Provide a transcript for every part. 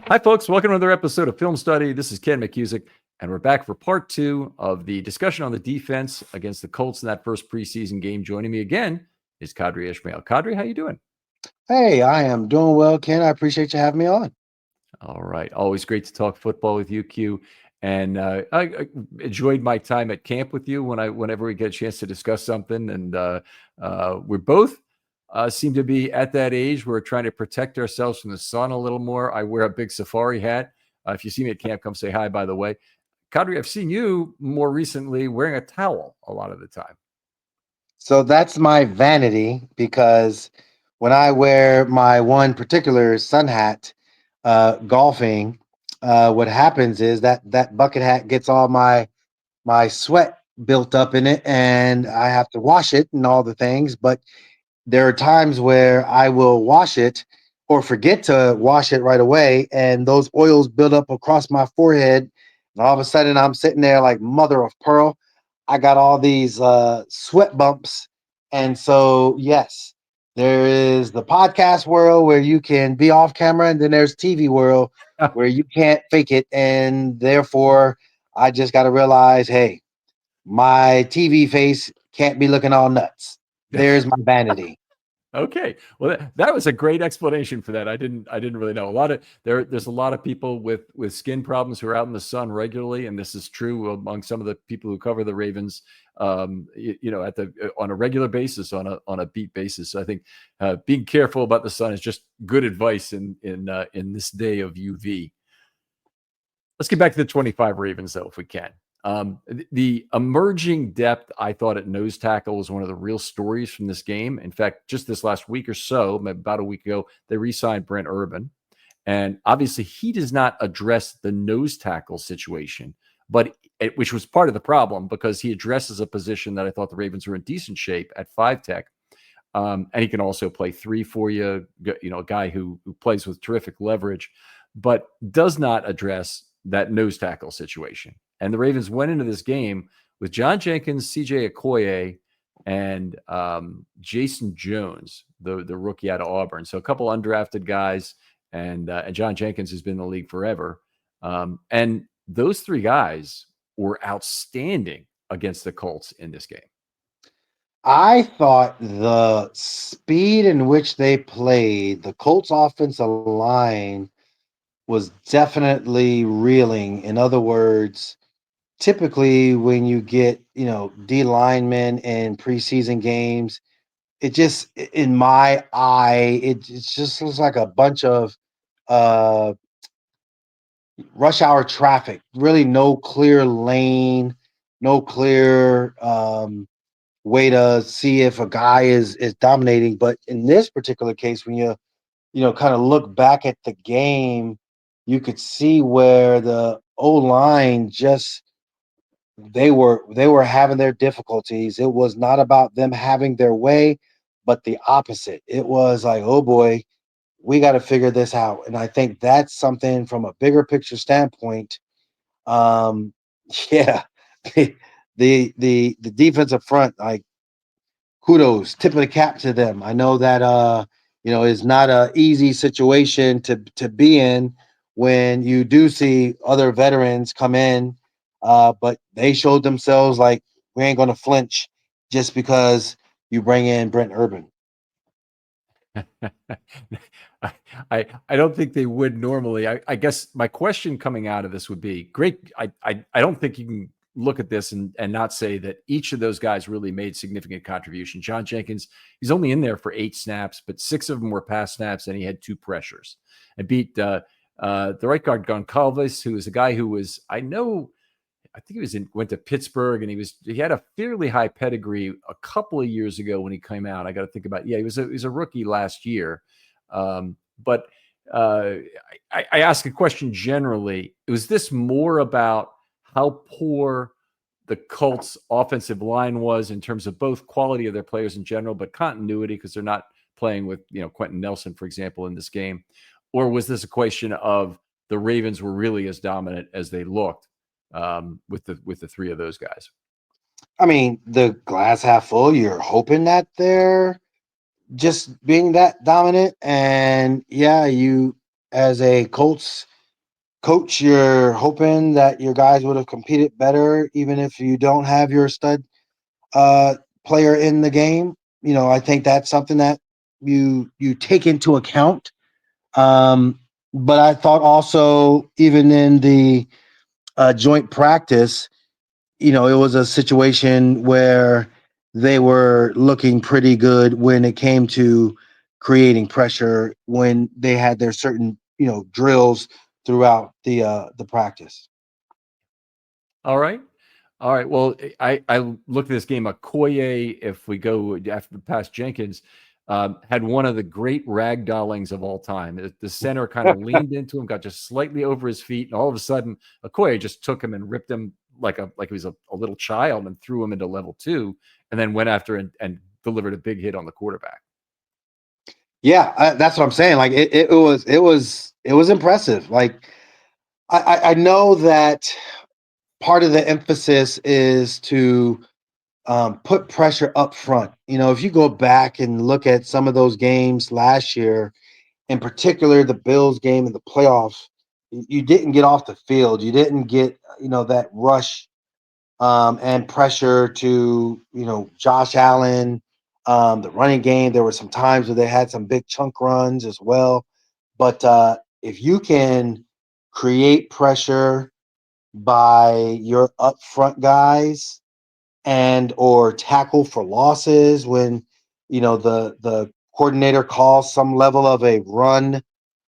Hi, folks. Welcome to another episode of Film Study. This is Ken McKusick, and we're back for part two of the discussion on the defense against the Colts in that first preseason game. Joining me again is Qadry Ismail. Qadry, how you doing? Hey, I am doing well, Ken. I appreciate you having me on. All right. Always great to talk football with you, Q. And I enjoyed my time at camp with you whenever we get a chance to discuss something. And we both seem to be at that age where we're trying to protect ourselves from the sun a little more. I wear a big safari hat. If you see me at camp, come say hi, by the way. Qadry, I've seen you more recently wearing a towel a lot of the time. So that's my vanity because when I wear my one particular sun hat, golfing, what happens is that bucket hat gets all my sweat built up in it, and I have to wash it and all the things. But there are times where I will wash it or forget to wash it right away, and those oils build up across my forehead, and all of a sudden I'm sitting there like mother of pearl. I got all these sweat bumps. And so, yes, there is the podcast world where you can be off camera, and then there's TV world where you can't fake it. And therefore, I just got to realize, hey, my TV face can't be looking all nuts. There's my vanity. Okay. Well, that was a great explanation for that. I didn't really know. There's a lot of people with skin problems who are out in the sun regularly, and this is true among some of the people who cover the Ravens. On a regular basis, on a beat basis. So I think being careful about the sun is just good advice in this day of UV. Let's get back to the 25 Ravens, though, if we can. The emerging depth, I thought, at nose tackle was one of the real stories from this game. In fact, just this last week or so, about a week ago, they re-signed Brent Urban. And obviously, he does not address the nose tackle situation, which was part of the problem because he addresses a position that I thought the Ravens were in decent shape at 5-tech. And he can also play 3 for you, a guy who plays with terrific leverage, but does not address that nose tackle situation. And the Ravens went into this game with John Jenkins, CJ Okoye, and Jason Jones, the rookie out of Auburn. So a couple undrafted guys, and John Jenkins has been in the league forever. And those three guys were outstanding against the Colts in this game. I thought the speed in which they played, the Colts offensive line was definitely reeling. In other words, typically when you get, D linemen in preseason games, it just, in my eye, it just looks like a bunch of uh, rush hour traffic. Really, no clear lane, no clear way to see if a guy is dominating. But in this particular case, when you kind of look back at the game, you could see where the O line just they were having their difficulties. It was not about them having their way, but the opposite. It was like, oh boy, we got to figure this out. And I think that's something from a bigger picture standpoint. Um, yeah, the defensive front, like kudos, tip of the cap to them. I know that it's not a easy situation to be in when you do see other veterans come in, but they showed themselves like we ain't gonna flinch just because you bring in Brent Urban. I don't think they would normally. I guess my question coming out of this would be great. I don't think you can look at this and not say that each of those guys really made significant contribution. John Jenkins, he's only in there for 8 snaps, but 6 of them were pass snaps, and he had 2 pressures. And beat the right guard Goncalves, who is a guy who was, I think went to Pittsburgh, and he had a fairly high pedigree a couple of years ago when he came out. I got to think about, he was a rookie last year. But I ask a question generally. Was this more about how poor the Colts offensive line was in terms of both quality of their players in general, but continuity because they're not playing with, Quentin Nelson, for example, in this game? Or was this a question of the Ravens were really as dominant as they looked with the 3 of those guys? I mean, the glass half full, you're hoping that they're just being that dominant. And yeah, you as a Colts coach, you're hoping that your guys would have competed better, even if you don't have your stud player in the game. I think that's something that you take into account. But I thought also, even in the joint practice, it was a situation where they were looking pretty good when it came to creating pressure when they had their certain drills throughout the practice. All right. All right. Well, I looked at this game. Okoye, if we go after past Jenkins, had one of the great ragdollings of all time. The center kind of leaned into him, got just slightly over his feet, and all of a sudden, Okoye just took him and ripped him like he was a little child and threw him into level 2, and then went after and delivered a big hit on the quarterback. Yeah, that's what I'm saying. Like it was impressive. Like I know that part of the emphasis is to put pressure up front. If you go back and look at some of those games last year, in particular the Bills game in the playoffs, you didn't get off the field. You didn't get that rush and pressure to Josh Allen, the running game. There were some times where they had some big chunk runs as well. But if you can create pressure by your upfront guys and or tackle for losses when the coordinator calls some level of a run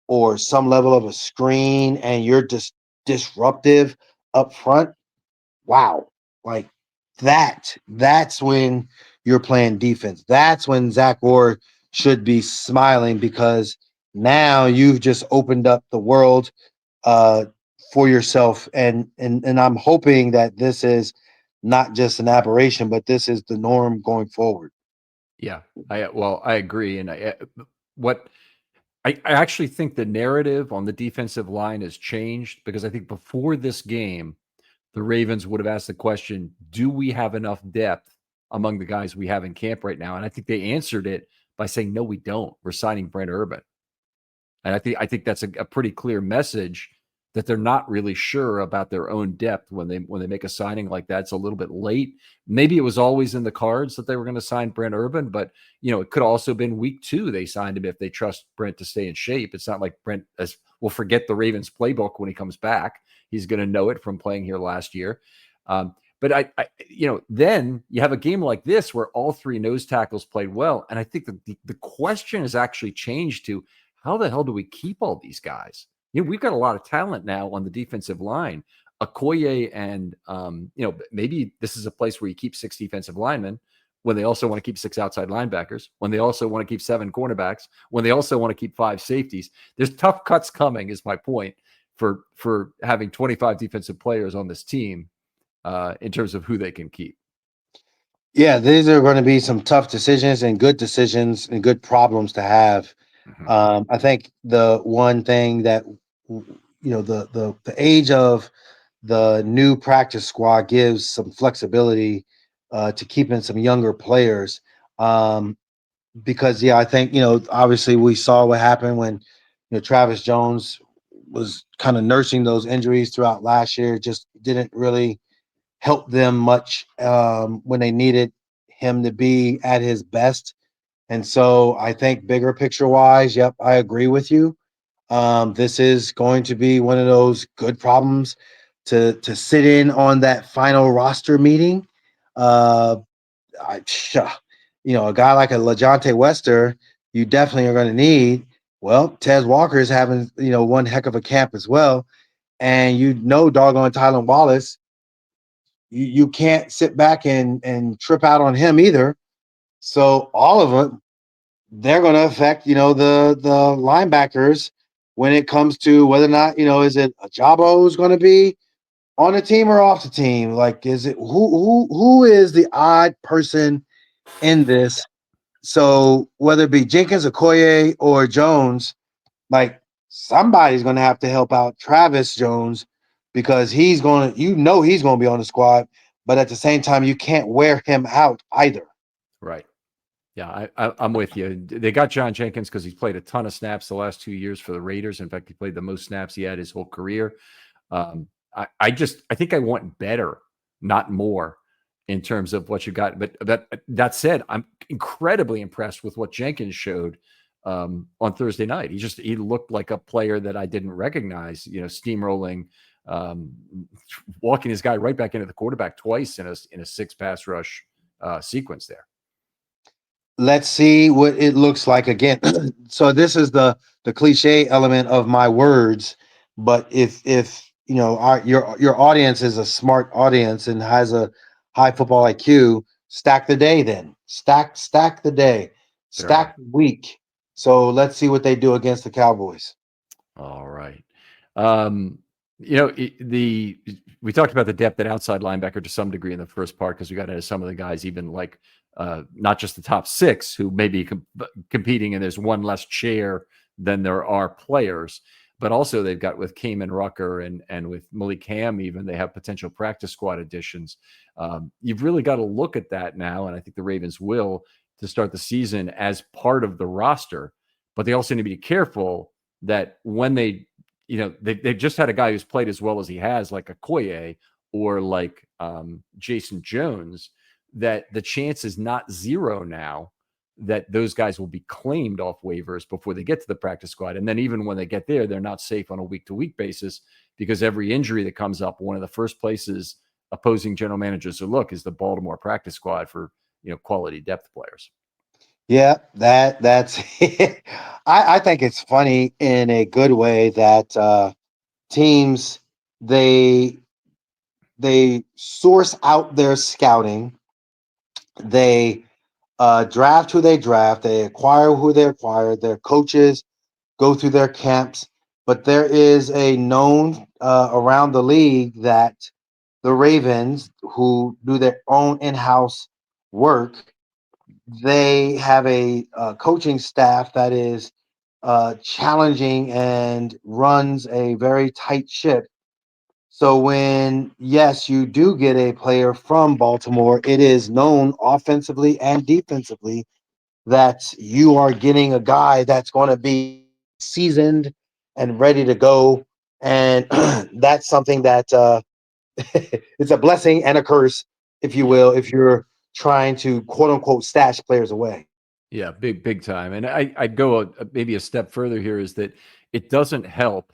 or some level of a screen and you're just disruptive up front, wow, like that's when you're playing defense. That's when Zach Orr should be smiling because now you've just opened up the world uh, for yourself. And I'm hoping that this is not just an aberration, but this is the norm going forward. Yeah, I agree, and what I actually think the narrative on the defensive line has changed because I think before this game, the Ravens would have asked the question, do we have enough depth among the guys we have in camp right now? And I think they answered it by saying, no, we don't. We're signing Brent Urban. And I think that's a pretty clear message that they're not really sure about their own depth when they make a signing like that. It's a little bit late. Maybe it was always in the cards that they were going to sign Brent Urban, but it could also have been week 2 they signed him if they trust Brent to stay in shape. It's not like Brent will forget the Ravens playbook when he comes back. He's going to know it from playing here last year. But then you have a game like this where all 3 nose tackles played well, and I think the question has actually changed to how the hell do we keep all these guys? We've got a lot of talent now on the defensive line. Okoye and maybe this is a place where you keep 6 defensive linemen when they also want to keep 6 outside linebackers, when they also want to keep 7 cornerbacks, when they also want to keep 5 safeties. There's tough cuts coming, is my point, for having 25 defensive players on this team in terms of who they can keep. Yeah, these are going to be some tough decisions and good problems to have. Mm-hmm. I think the one thing that the age of the new practice squad gives some flexibility to keeping some younger players. Because I think obviously we saw what happened when Travis Jones was kind of nursing those injuries throughout last year. Just didn't really help them much when they needed him to be at his best. And so I think bigger picture wise, yep, I agree with you. This is going to be one of those good problems to sit in on that final roster meeting. Uh, a guy like a LaJohntay Wester, you definitely are going to need. Well, Tez Walker is having one heck of a camp as well, and doggone Tylan Wallace, you can't sit back and trip out on him either. So all of them, they're going to affect the linebackers when it comes to whether or not is it Ajabo who's going to be on the team or off the team? Like, is it who is the odd person in this? So whether it be Jenkins, Okoye, or Jones, like somebody's going to have to help out Travis Jones because he's going to he's going to be on the squad, but at the same time you can't wear him out either. Right. Yeah, I'm with you. They got John Jenkins because he's played a ton of snaps the last 2 years for the Raiders. In fact, he played the most snaps he had his whole career. I think I want better, not more, in terms of what you got. But that said, I'm incredibly impressed with what Jenkins showed on Thursday night. He looked like a player that I didn't recognize. Steamrolling, um, walking his guy right back into the quarterback twice in a six pass rush sequence there. Let's see what it looks like again. So this is the cliche element of my words, but if your audience is a smart audience and has a high football IQ, stack the day then. Stack the day. Certainly. Stack the week. So let's see what they do against the Cowboys. All right. Um, we talked about the depth at outside linebacker to some degree in the first part because we got into some of the guys, even like not just the top six who may be competing, and there's one less chair than there are players, but also they've got with Kamen Rucker and with Malik Ham, even they have potential practice squad additions. You've really got to look at that now, and I think the Ravens will to start the season as part of the roster, but they also need to be careful that when they've just had a guy who's played as well as he has, like a Koye or like Jason Jones, that the chance is not zero now that those guys will be claimed off waivers before they get to the practice squad. And then even when they get there, they're not safe on a week-to-week basis because every injury that comes up, one of the first places opposing general managers will look is the Baltimore practice squad for quality depth players. Yeah, that's I think it's funny in a good way that teams they they source out their scouting. They draft who they draft. They acquire who they acquire. Their coaches go through their camps. But there is a known around the league that the Ravens, who do their own in-house work, they have a coaching staff that is challenging and runs a very tight ship. So when, yes, you do get a player from Baltimore, it is known offensively and defensively that you are getting a guy that's going to be seasoned and ready to go. And that's something that it's a blessing and a curse, if you will, if you're trying to quote unquote stash players away. Yeah, big time. And I'd go maybe a step further here is that it doesn't help.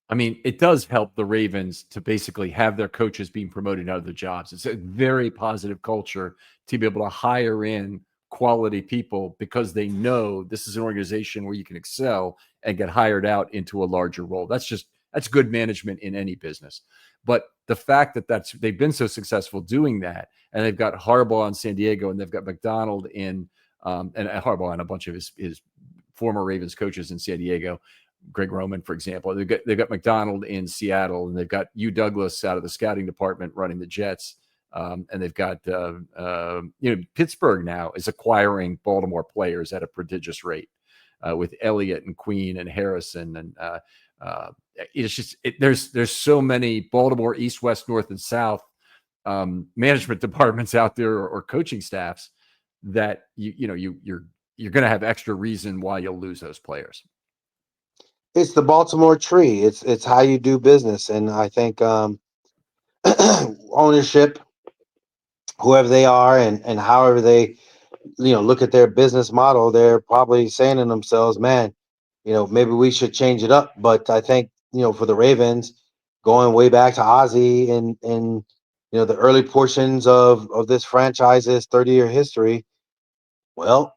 I mean, it does help the Ravens to basically have their coaches being promoted out of their jobs. It's a very positive culture to be able to hire in quality people because they know this is an organization where you can excel and get hired out into a larger role. That's good management in any business. But the fact that they've been so successful doing that, and they've got Harbaugh in San Diego, and they've got McDonald in and Harbaugh and a bunch of his former Ravens coaches in San Diego, Greg Roman, for example. They've got McDonald in Seattle, and they've got Hugh Douglas out of the scouting department running the Jets. And they've got Pittsburgh now is acquiring Baltimore players at a prodigious rate with Elliott and Queen and Harrison. And it's just there's so many Baltimore East, West, North, and South management departments out there or coaching staffs that you're going to have extra reason why you'll lose those players. It's the Baltimore tree. It's how you do business, and I think ownership, whoever they are, and however they look at their business model, they're probably saying to themselves, "Man, maybe we should change it up." But I think for the Ravens, going way back to Ozzie and the early portions of this franchise's 30-year history, well,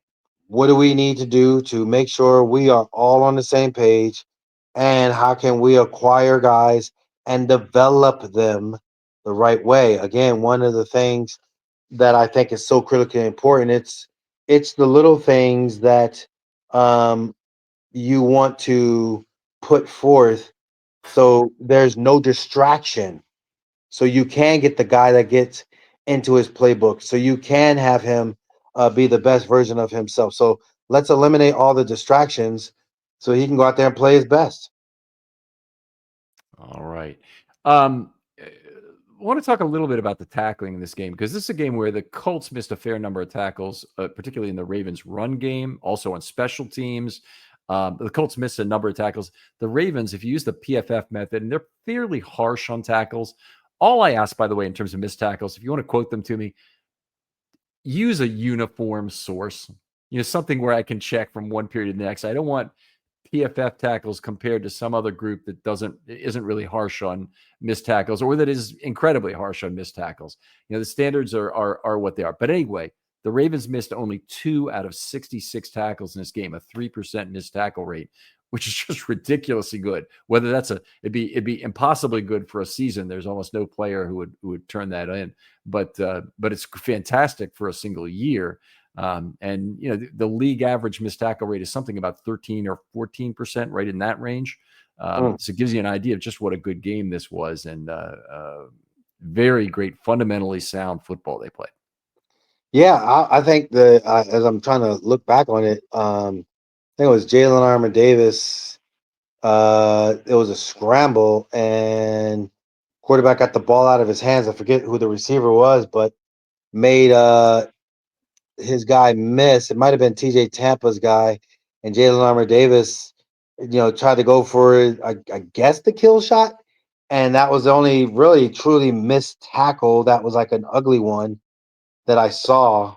what do we need to do to make sure we are all on the same page? And how can we acquire guys and develop them the right way? Again, one of the things that I think is so critically important, it's the little things that um, you want to put forth so there's no distraction. So you can get the guy that gets into his playbook. So you can have him be the best version of himself. So let's eliminate all the distractions so he can go out there and play his best. All right. Um, want to talk a little bit about the tackling in this game, because this is a game where the Colts missed a fair number of tackles, particularly in the Ravens' run game, also on special teams. The Colts missed a number of tackles. The Ravens, if you use the PFF method, and they're fairly harsh on tackles. All I ask, by the way, in terms of missed tackles, if you want to quote them to me, use a uniform source, something where I can check from one period to the next. I don't want PFF tackles compared to some other group that isn't really harsh on missed tackles, or that is incredibly harsh on missed tackles. The standards are what they are. But anyway, the Ravens missed only 2 out of 66 tackles in this game, a 3% missed tackle rate, which is just ridiculously good. Whether it'd be impossibly good for a season. There's almost no player who would turn that in, but it's fantastic for a single year. And the league average missed tackle rate is something about 13 or 14%, right in that range. So it gives you an idea of just what a good game this was, and very great, fundamentally sound football they played. Yeah, I think as I'm trying to look back on it, I think it was Jalen Armour Davis. It was a scramble, and quarterback got the ball out of his hands. I forget who the receiver was, but made his guy miss. It might have been TJ Tampa's guy, and Jalen Armour Davis, tried to go for I guess the kill shot, and that was the only really truly missed tackle. That was like an ugly one that I saw.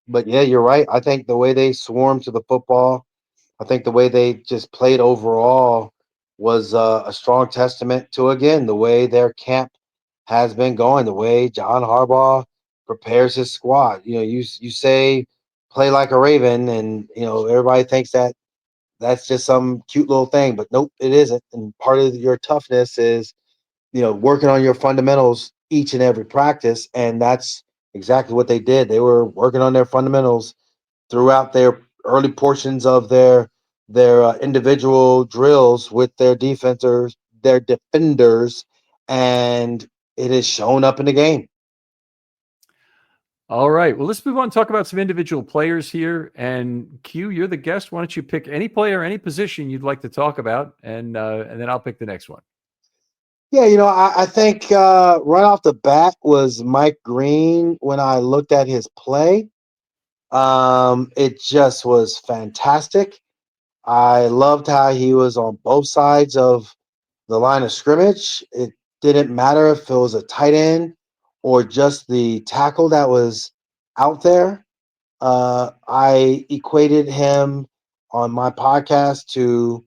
But yeah, you're right. I think the way they swarmed to the football, I think the way they just played overall was a strong testament to, again, the way their camp has been going, the way John Harbaugh prepares his squad. You say play like a Raven, and everybody thinks that that's just some cute little thing, but nope, it isn't. And part of your toughness is working on your fundamentals each and every practice, and that's exactly what they did. They were working on their fundamentals throughout their early portions of their individual drills with their defenders, and it has shown up in the game. All right. Well, let's move on and talk about some individual players here. And Q, you're the guest. Why don't you pick any player, any position you'd like to talk about, and then I'll pick the next one. Yeah, I think right off the bat was Mike Green. When I looked at his play, it just was fantastic. I loved how he was on both sides of the line of scrimmage. It didn't matter if it was a tight end or just the tackle that was out there. I equated him on my podcast to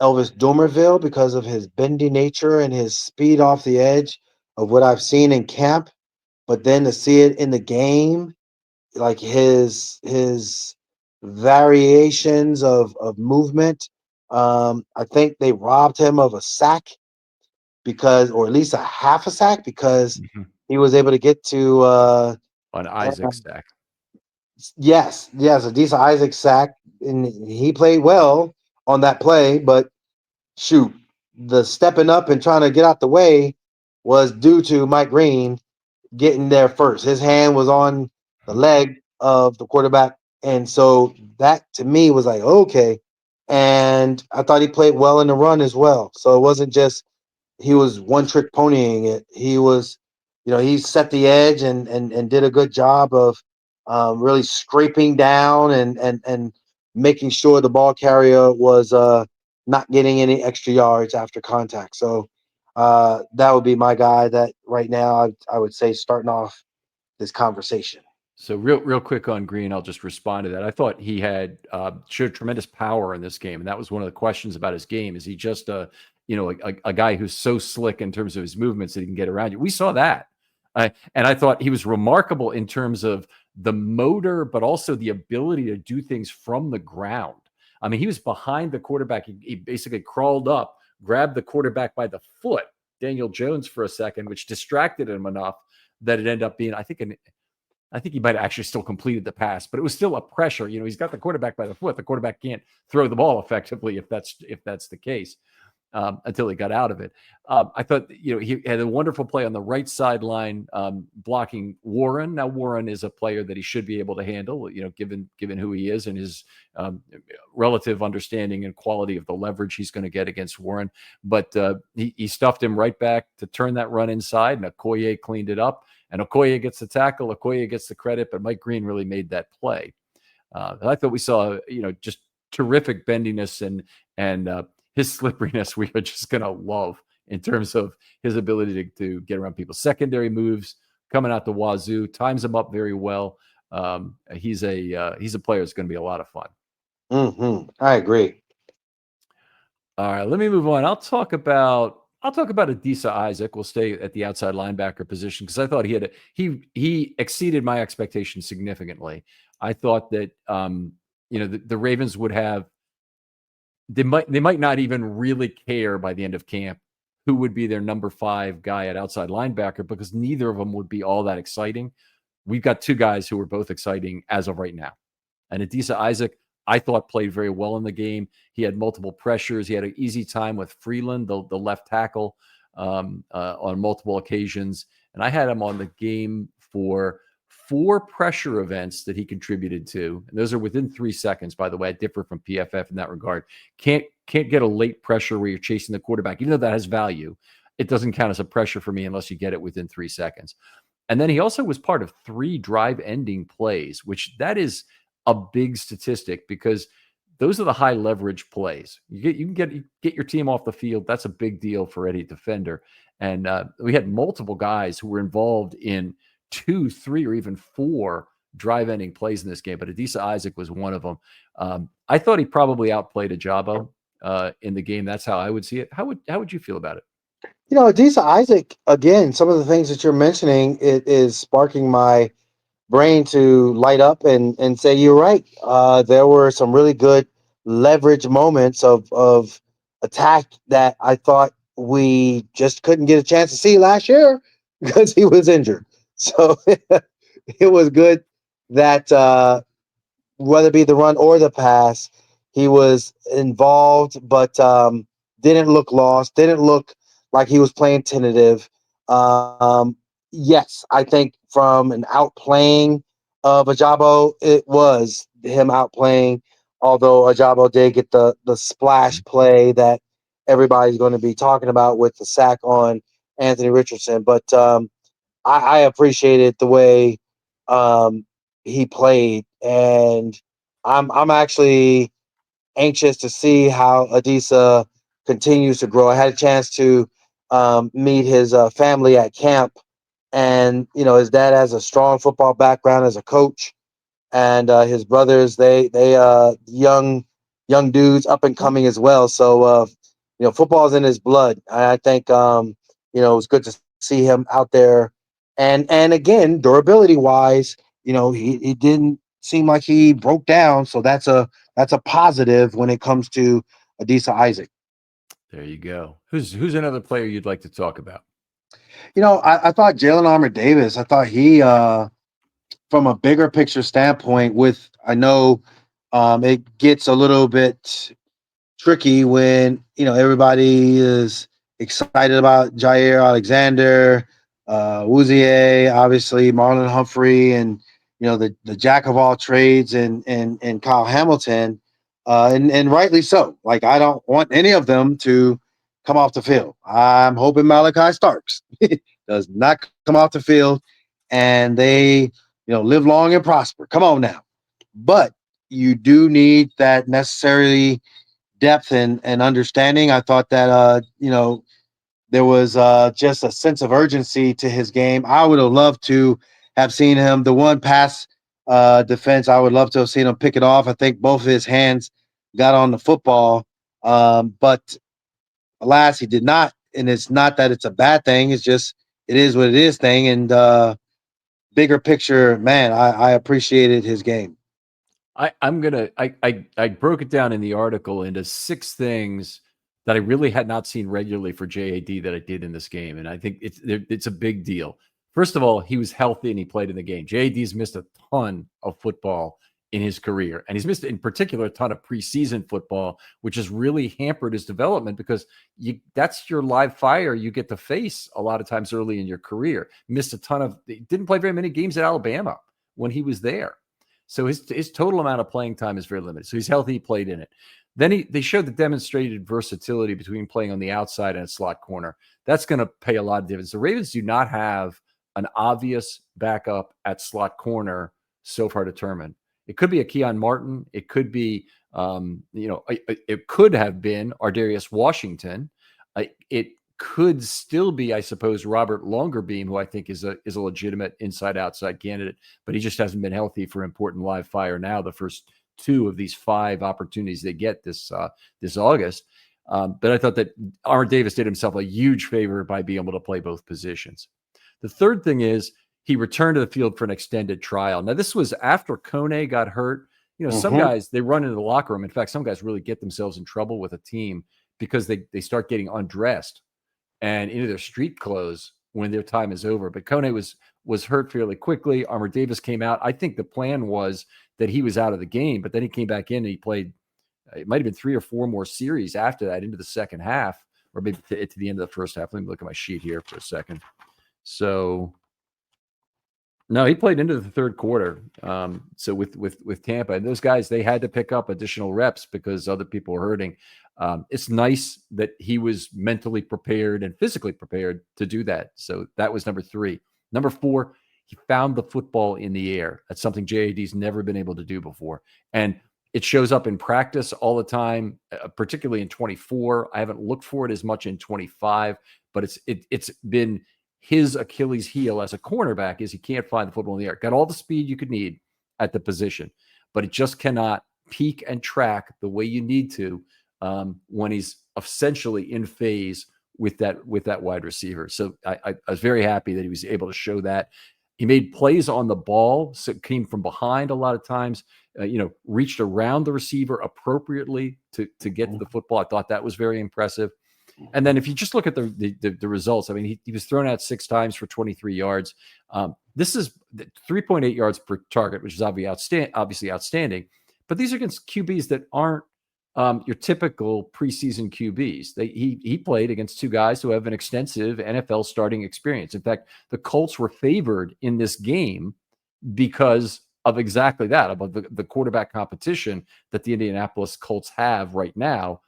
Elvis Dumervil because of his bendy nature and his speed off the edge of what I've seen in camp. But then to see it in the game, like his variations of movement, I think they robbed him of a sack, or at least a half a sack, because he was able to get to on Isaac's sack. Yes, a decent Isaac sack, and he played well on that play. But shoot, the stepping up and trying to get out the way was due to Mike Green getting there first. His hand was on the leg of the quarterback, and so that to me was like, okay. And I thought he played well in the run as well. So it wasn't just he was one trick ponying it. He was, he set the edge and did a good job of really scraping down and making sure the ball carrier was not getting any extra yards after contact. So that would be my guy that right now I would say starting off this conversation. So real quick on Green, I'll just respond to that. I thought he had showed tremendous power in this game, and that was one of the questions about his game. Is he just a guy who's so slick in terms of his movements that he can get around you? We saw that, and I thought he was remarkable in terms of the motor, but also the ability to do things from the ground. I mean, he was behind the quarterback. He basically crawled up, grabbed the quarterback by the foot, Daniel Jones, for a second, which distracted him enough that it ended up being, I think he might have actually still completed the pass, but it was still a pressure. He's got the quarterback by the foot. The quarterback can't throw the ball effectively if that's the case. until he got out of it. I thought, he had a wonderful play on the right sideline, blocking Warren. Now, Warren is a player that he should be able to handle, given who he is and his relative understanding and quality of the leverage he's going to get against Warren. But he stuffed him right back to turn that run inside, and Okoye cleaned it up. And Okoye gets the tackle. Okoye gets the credit, but Mike Green really made that play. I thought we saw, just terrific bendiness and his slipperiness we are just going to love in terms of his ability to get around people. Secondary moves coming out the wazoo, times him up very well. He's a player that's going to be a lot of fun. I agree. All right, let me move on. I'll talk about Adisa Isaac. We'll stay at the outside linebacker position because I thought he exceeded my expectations significantly. I thought that the Ravens would have. They might not even really care by the end of camp who would be their number 5 guy at outside linebacker because neither of them would be all that exciting. We've got 2 guys who are both exciting as of right now. And Adisa Isaac, I thought, played very well in the game. He had multiple pressures. He had an easy time with Freeland, the left tackle, on multiple occasions. And I had him on the game for 4 pressure events that he contributed to. And those are within 3 seconds, by the way. I differ from PFF in that regard. Can't get a late pressure where you're chasing the quarterback. Even though that has value, it doesn't count as a pressure for me unless you get it within 3 seconds. And then he also was part of 3 drive-ending plays, which that is a big statistic because those are the high leverage plays. You can get your team off the field. That's a big deal for any defender. And we had multiple guys who were involved in 2, 3, or even 4 drive-ending plays in this game, but Adisa Isaac was one of them. I thought he probably outplayed Ajabo in the game. That's how I would see it. How would you feel about it? Adisa Isaac, again, some of the things that you're mentioning, it is sparking my brain to light up and say you're right. There were some really good leverage moments of attack that I thought we just couldn't get a chance to see last year because he was injured. So it was good that whether it be the run or the pass, he was involved, but didn't look lost, didn't look like he was playing tentative. Yes, I think from an outplaying of Ajabo, it was him outplaying, although Ajabo did get the splash play that everybody's going to be talking about with the sack on Anthony Richardson. But I appreciated the way he played, and I'm actually anxious to see how Adisa continues to grow. I had a chance to meet his family at camp, and his dad has a strong football background as a coach, and his brothers they young dudes up and coming as well. So football's in his blood. I think it was good to see him out there, and again, durability wise, he didn't seem like he broke down. So that's a positive when it comes to Adisa Isaac. There you go. Who's another player you'd like to talk about? I thought Jalen Armour Davis, I thought he, from a bigger picture standpoint, I know it gets a little bit tricky when, everybody is excited about Jair Alexander, Wuzier, obviously Marlon Humphrey, and, the jack of all trades and Kyle Hamilton, and rightly so. Like, I don't want any of them to come off the field. I'm hoping Malachi Starks does not come off the field and they, live long and prosper. Come on now. But you do need that necessary depth and understanding. I thought that, there was just a sense of urgency to his game. I would have loved to have seen him, the one pass defense, I would love to have seen him pick it off. I think both of his hands got on the football, but alas, he did not. And it's not that it's a bad thing. It's just, it is what it is thing. And bigger picture, man, I appreciated his game. I broke it down in the article into 6 things that I really had not seen regularly for JAD that I did in this game. And I think it's a big deal. First of all, he was healthy and he played in the game. JAD's missed a ton of football in his career. And he's missed, in particular, a ton of preseason football, which has really hampered his development because that's your live fire you get to face a lot of times early in your career. Missed a ton of, didn't play very many games at Alabama when he was there. So his total amount of playing time is very limited. So he's healthy, he played in it. Then they showed the demonstrated versatility between playing on the outside and a slot corner. That's going to pay a lot of dividends. The Ravens do not have an obvious backup at slot corner so far determined. It could be a Keon Martin. It could be, it could have been Ardarius Washington. It could still be, I suppose, Robert Longerbeam, who I think is a legitimate inside-outside candidate, but he just hasn't been healthy for important live fire now. The first 2 of these 5 opportunities they get this August. But I thought that Armour Davis did himself a huge favor by being able to play both positions. The third thing is he returned to the field for an extended trial. Now, this was after Kone got hurt. Some guys, they run into the locker room. In fact, some guys really get themselves in trouble with a team because they start getting undressed and into their street clothes when their time is over. But Kone was hurt fairly quickly. Armour Davis came out. I think the plan was that he was out of the game, but then he came back in and he played, it might have been 3 or 4 more series after that into the second half, or maybe to the end of the first half. Let me look at my sheet here for a second. So, no, he played into the third quarter. So with Tampa, and those guys, they had to pick up additional reps because other people were hurting. It's nice that he was mentally prepared and physically prepared to do that. So that was number 3. Number 4, he found the football in the air. That's something JAD's never been able to do before. And it shows up in practice all the time, particularly in 24. I haven't looked for it as much in 25, but it's been his Achilles heel as a cornerback is he can't find the football in the air. Got all the speed you could need at the position, but it just cannot peak and track the way you need to when he's essentially in phase with that wide receiver. So I was very happy that he was able to show that. He made plays on the ball, so it came from behind a lot of times, reached around the receiver appropriately to get to the football. I thought that was very impressive. And then if you just look at the results, I mean, he was thrown out 6 times for 23 yards. This is 3.8 yards per target, which is obviously outstanding. But these are against QBs that aren't your typical preseason QBs. He played against 2 guys who have an extensive NFL starting experience. In fact, the Colts were favored in this game because of exactly that, about the quarterback competition that the Indianapolis Colts have right now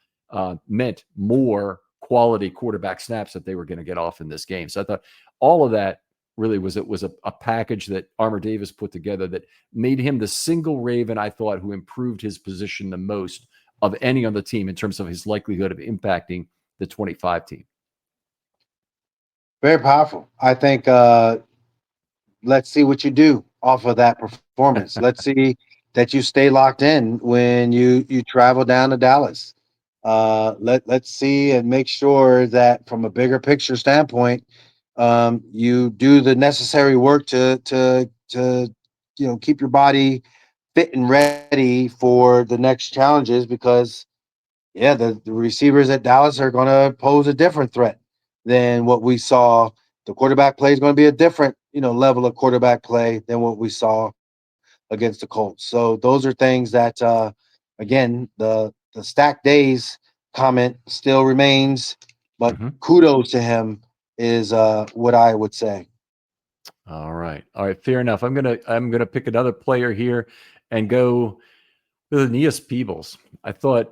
meant more quality quarterback snaps that they were going to get off in this game. So I thought all of that really was a package that Armour Davis put together that made him the single Raven, I thought, who improved his position the most of any on the team in terms of his likelihood of impacting the 25 team. Very powerful. I think let's see what you do off of that performance. Let's see that you stay locked in when you travel down to Dallas. Let's see and make sure that from a bigger picture standpoint, you do the necessary work to keep your body fit and ready for the next challenges, because the receivers at Dallas are going to pose a different threat than what we saw. The quarterback play is going to be a different level of quarterback play than what we saw against the Colts. So those are things that again, the stacked days comment still remains, but kudos to him is what I would say. All right. Fair enough. I'm gonna pick another player here and go with Aeneas Peebles. I thought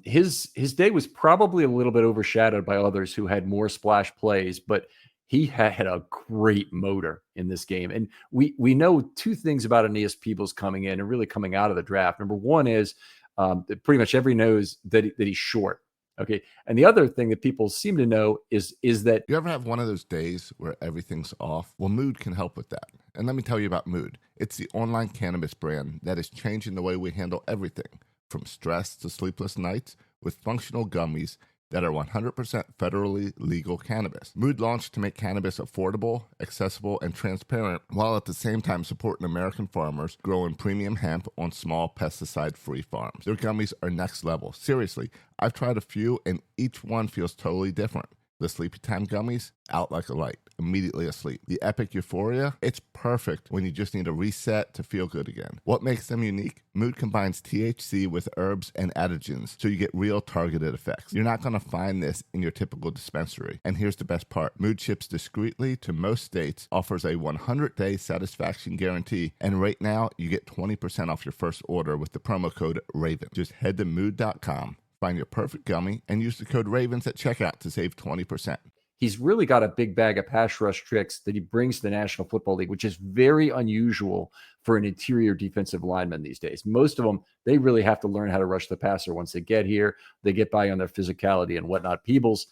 his day was probably a little bit overshadowed by others who had more splash plays, but he had a great motor in this game. And we know 2 things about Aeneas Peebles coming in and really coming out of the draft. Number 1 is that pretty much everybody knows that he's short. Okay. And the other thing that people seem to know is that you ever have one of those days where everything's off? Well, Mood can help with that. And let me tell you about Mood. It's the online cannabis brand that is changing the way we handle everything from stress to sleepless nights with functional gummies that are 100% federally legal cannabis. Mood launched to make cannabis affordable, accessible, and transparent, while at the same time supporting American farmers growing premium hemp on small pesticide-free farms. Their gummies are next level. Seriously, I've tried a few, and each one feels totally different. The Sleepy Time gummies, out like a light, immediately asleep. The Epic Euphoria, it's perfect when you just need a reset to feel good again. What makes them unique? Mood combines THC with herbs and adaptogens, so you get real targeted effects. You're not going to find this in your typical dispensary. And here's the best part. Mood ships discreetly to most states, offers a 100-day satisfaction guarantee, and right now you get 20% off your first order with the promo code RAVEN. Just head to mood.com. Find your perfect gummy and use the code RAVENS at checkout to save 20%. He's really got a big bag of pass rush tricks that he brings to the National Football League, which is very unusual for an interior defensive lineman these days. Most of them, they really have to learn how to rush the passer once they get here. They get by on their physicality and whatnot. Peebles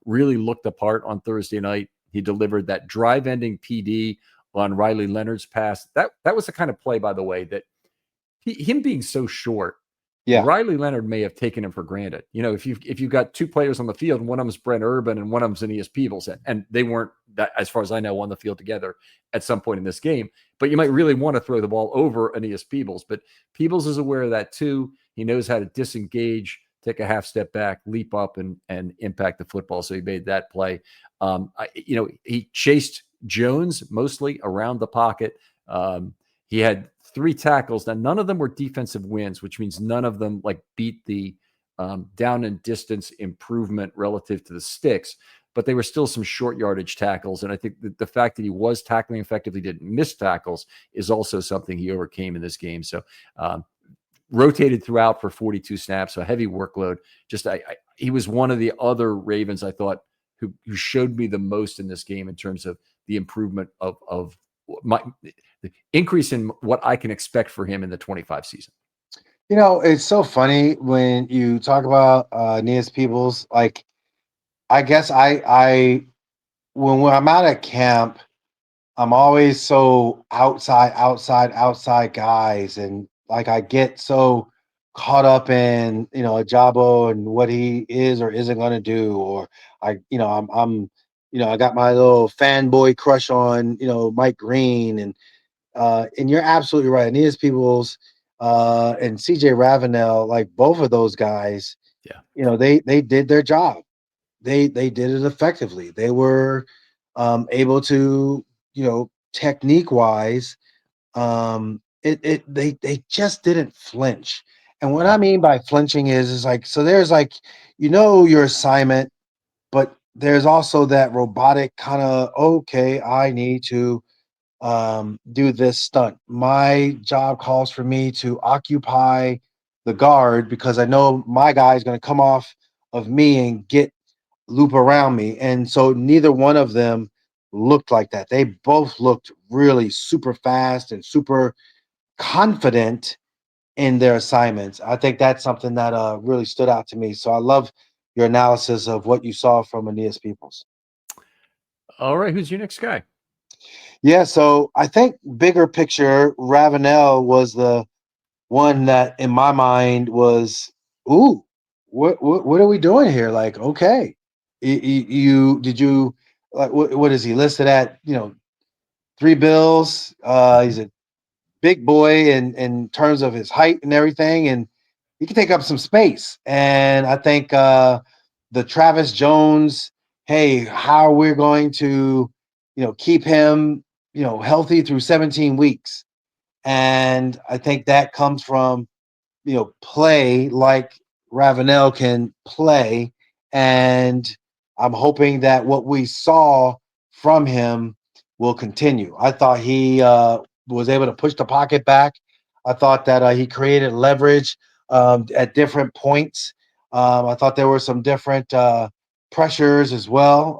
really looked the part on Thursday night. He delivered that drive-ending PD on Riley Leonard's pass. That was the kind of play, by the way, that him being so short, Yeah. Riley Leonard may have taken him for granted. You know, if you've got two players on the field, and one of them's Brent Urban and one of them's Aeneas Peebles, and they weren't, that, as far as I know, on the field together at some point in this game. But you might really want to throw the ball over Aeneas Peebles. But Peebles is aware of that too. He knows how to disengage, take a half step back, leap up, and impact the football. So he made that play. He chased Jones mostly around the pocket. He had 3 tackles. Now, none of them were defensive wins, which means none of them like beat the down and distance improvement relative to the sticks, but they were still some short yardage tackles. And I think that the fact that he was tackling effectively, didn't miss tackles, is also something he overcame in this game. So rotated throughout for 42 snaps, so a heavy workload. He was one of the other Ravens, I thought, who showed me the most in this game in terms of the improvement of my the increase in what I can expect for him in the 25 season. You know, it's so funny when you talk about Aeneas Peebles. Like, I guess I when I'm out at camp, I'm always so outside guys, and like I get so caught up in Ajabo and what he is or isn't going to do, or I'm I got my little fanboy crush on Mike Green, and you're absolutely right. Aeneas Peebles and CJ Ravenel, like both of those guys, they did their job. They did it effectively. They were able to, technique wise, they just didn't flinch. And what I mean by flinching is like, so there's like, your assignment, but there's also that robotic kind of, okay, I need to do this stunt. My job calls for me to occupy the guard because I know my guy is going to come off of me and loop around me. And so neither one of them looked like that. They both looked really super fast and super confident in their assignments. I think that's something that really stood out to me. So I love your analysis of what you saw from Aeneas Peoples. All right, who's your next guy? Yeah, so I think bigger picture, Ravenel was the one that in my mind was, ooh, what are we doing here? Like, okay, what is he listed at? 3 bills. He's a big boy in terms of his height and everything, and he can take up some space. And I think the Travis Jones, hey, how we're going to, keep him, healthy through 17 weeks. And I think that comes from, play like Ravenel can play. And I'm hoping that what we saw from him will continue. I thought he was able to push the pocket back. I thought that he created leverage at different points. I thought there were some different pressures as well.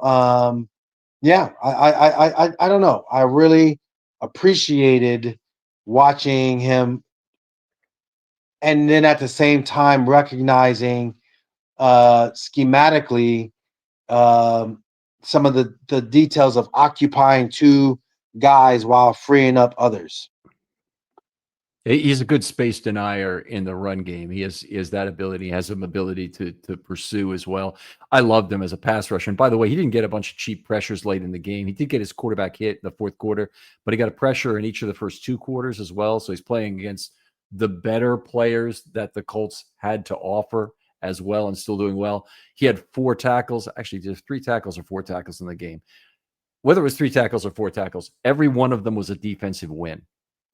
I don't know. I really appreciated watching him, and then at the same time recognizing schematically some of the details of occupying 2 guys while freeing up others. He's a good space denier in the run game. He has that ability. He has some ability to pursue as well. I loved him as a pass rusher. And by the way, he didn't get a bunch of cheap pressures late in the game. He did get his quarterback hit in the 4th quarter, but he got a pressure in each of the first 2 quarters as well. So he's playing against the better players that the Colts had to offer as well and still doing well. He had 4 tackles, actually just 3 tackles or 4 tackles in the game. Whether it was 3 tackles or 4 tackles, every one of them was a defensive win.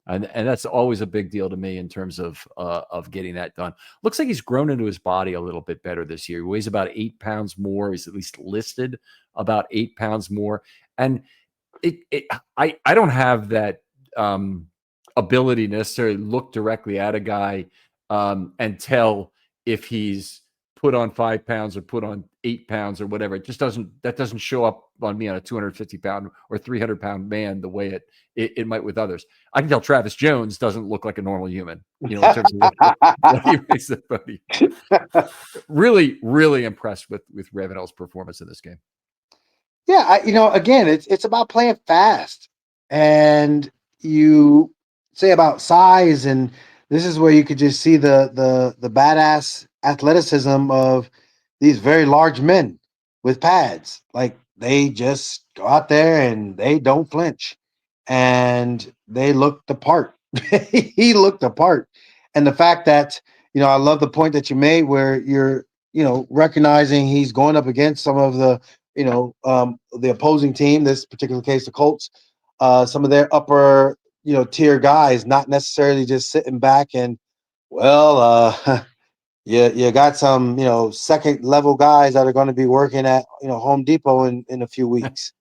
And that's always a big deal to me in terms of getting that done. Looks like he's grown into his body a little bit better this year. He weighs about 8 pounds more. He's at least listed about 8 pounds more. And I don't have that ability to necessarily look directly at a guy and tell if he's put on 5 pounds or put on 8 pounds or whatever. It just doesn't show up on me on a 250 pound or 300 pound man the way it might with others. I can tell Travis Jones doesn't look like a normal human, in terms of what he makes the body. Really, really impressed with Ravenel's performance in this game. Yeah, again, it's about playing fast, and you say about size, and this is where you could just see the badass athleticism of these very large men with pads. Like, they just go out there and they don't flinch, and they look the part. He looked the part, and the fact that I love the point that you made where you're recognizing he's going up against some of the the opposing team, this particular case, the Colts, some of their upper, tier guys, not necessarily just sitting back and, you got some, second level guys that are going to be working at, Home Depot in a few weeks.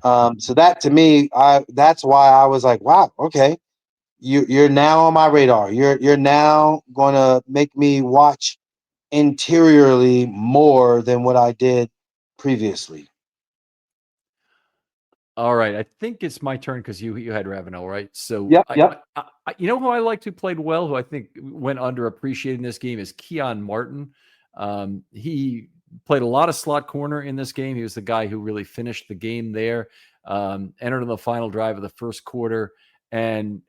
So that to me, that's why I was like, wow, okay, you're now on my radar. You're now going to make me watch interiorly more than what I did previously. All right, I think it's my turn because you had Ravenel, right? So Yep. Who I liked who played well, who I think went underappreciated in this game is Keon Martin. He played a lot of slot corner in this game. He was the guy who really finished the game there, entered on the final drive of the first quarter, and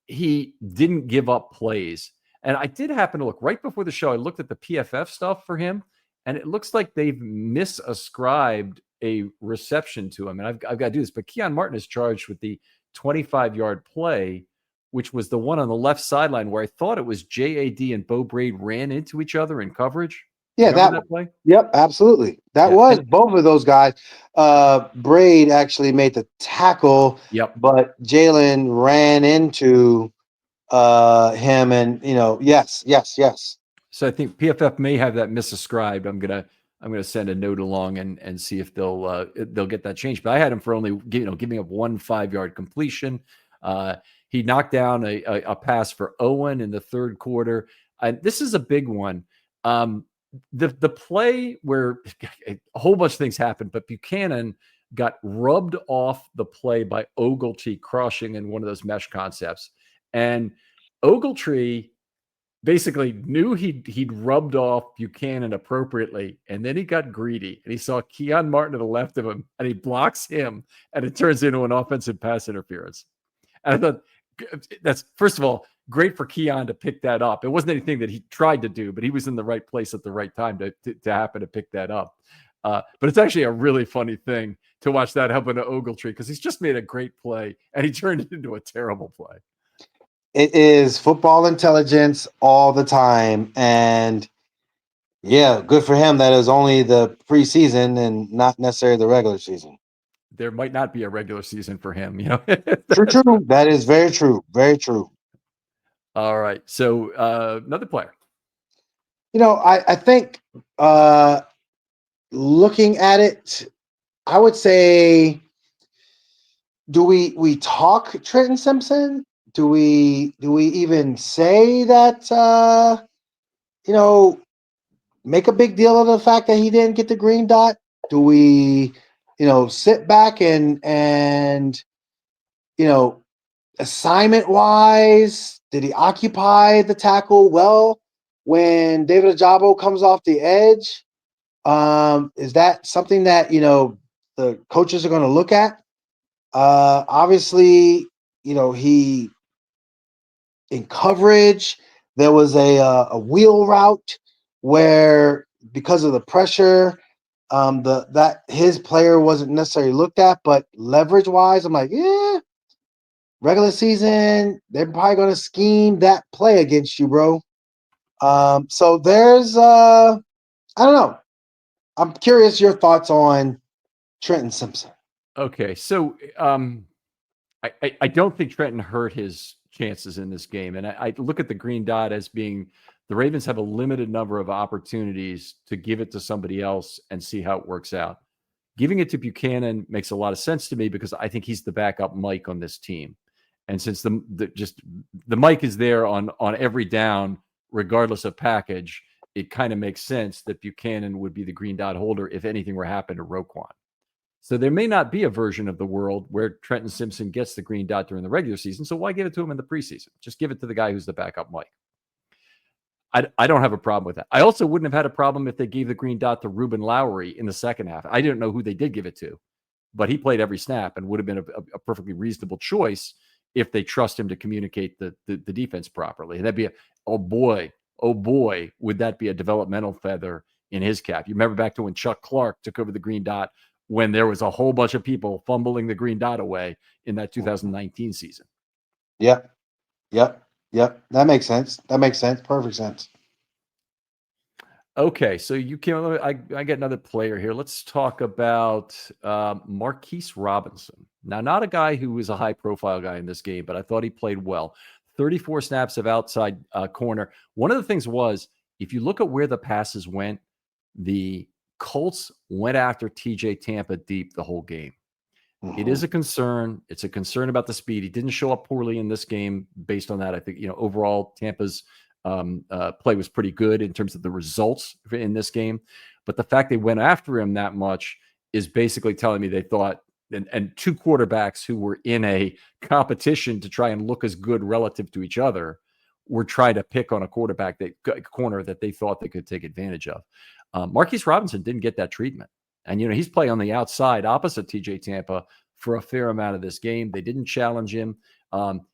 he didn't give up plays. And I did happen to look right before the show. I looked at the PFF stuff for him, and it looks like they've misascribed a reception to him. And I've got to do this, but Keon Martin is charged with the 25-yard play, which was the one on the left sideline where I thought it was JAD and Bo Braid ran into each other in coverage. Yeah, that play. Yep, absolutely. That was both of those guys. Braid actually made the tackle. Yep. But Jalen ran into him, and yes. So I think PFF may have that misascribed. I'm gonna send a note along and see if they'll get that changed. But I had him for only giving up 1 5-yard completion. He knocked down a pass for Owen in the third quarter. This is a big one. The play where a whole bunch of things happened, but Buchanan got rubbed off the play by Ogletree crushing in one of those mesh concepts, and Ogletree basically knew he'd rubbed off Buchanan appropriately, and then he got greedy and he saw Keon Martin to the left of him, and he blocks him, and it turns into an offensive pass interference. And I thought that's, first of all, great for Keon to pick that up. It wasn't anything that he tried to do, but he was in the right place at the right time to happen to pick that up. But it's actually a really funny thing to watch that happen to Ogletree because he's just made a great play and he turned it into a terrible play. It is football intelligence all the time. And yeah, good for him. That is only the preseason and not necessarily the regular season. There might not be a regular season for him, True. That is very true. Very true. All right. So another player. I think looking at it, I would say, do we talk Trenton Simpson? Do we even say that make a big deal of the fact that he didn't get the green dot? Do we sit back and assignment wise, did he occupy the tackle well when David Ajabo comes off the edge? Is that something that the coaches are going to look at? Obviously, he in coverage, there was a wheel route where because of the pressure, that his player wasn't necessarily looked at, but leverage wise, I'm like, yeah, regular season, they're probably going to scheme that play against you, bro. So there's I don't know. I'm curious your thoughts on Trenton Simpson. Okay, so I don't think Trenton hurt his chances in this game, and I look at the green dot as being the Ravens have a limited number of opportunities to give it to somebody else and see how it works out. Giving it to Buchanan makes a lot of sense to me because I think he's the backup Mike on this team, and since the Mike is there on every down, regardless of package, it kind of makes sense that Buchanan would be the green dot holder if anything were to happen to Roquan. So there may not be a version of the world where Trenton Simpson gets the green dot during the regular season. So why give it to him in the preseason? Just give it to the guy who's the backup Mike. I don't have a problem with that. I also wouldn't have had a problem if they gave the green dot to Ruben Lowry in the second half. I didn't know who they did give it to, but he played every snap and would have been a perfectly reasonable choice if they trust him to communicate the defense properly. And that'd be oh boy, would that be a developmental feather in his cap. You remember back to when Chuck Clark took over the green dot when there was a whole bunch of people fumbling the green dot away in that 2019 season. Yep. That makes sense. Perfect sense. Okay, so you can. I get another player here. Let's talk about Marquise Robinson. Now, not a guy who was a high-profile guy in this game, but I thought he played well. 34 snaps of outside corner. One of the things was, if you look at where the passes went, the Colts went after TJ Tampa deep the whole game. Mm-hmm. It is a concern. It's a concern about the speed. He didn't show up poorly in this game based on that. I think, overall Tampa's play was pretty good in terms of the results in this game. But the fact they went after him that much is basically telling me they thought, and two quarterbacks who were in a competition to try and look as good relative to each other were trying to pick on a corner that they thought they could take advantage of. Marquise Robinson didn't get that treatment. And, he's playing on the outside opposite TJ Tampa for a fair amount of this game. They didn't challenge him.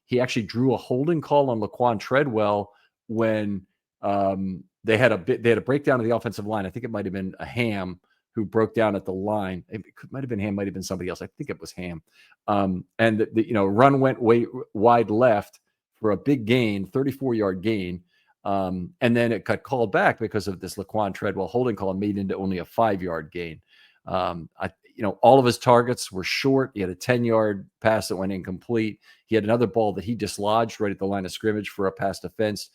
He actually drew a holding call on Laquan Treadwell when they had a breakdown of the offensive line. I think it might have been a Ham who broke down at the line. It might have been Ham, might have been somebody else. I think it was Ham. And the run went way wide left for a big gain, 34-yard gain. And then it got called back because of this Laquan Treadwell holding call and made into only a 5-yard gain. All of his targets were short. He had a 10-yard pass that went incomplete. He had another ball that he dislodged right at the line of scrimmage for a pass defense.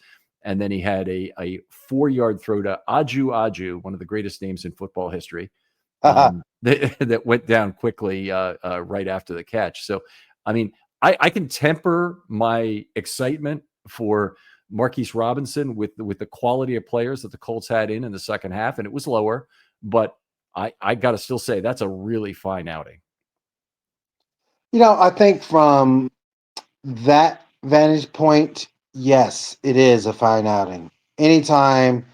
And then he had a 4-yard throw to Aju, one of the greatest names in football history, that went down quickly right after the catch. So, I can temper my excitement for Marquise Robinson with the quality of players that the Colts had in the second half, and it was lower, but I got to still say that's a really fine outing. I think from that vantage point, yes, it is a fine outing. Anytime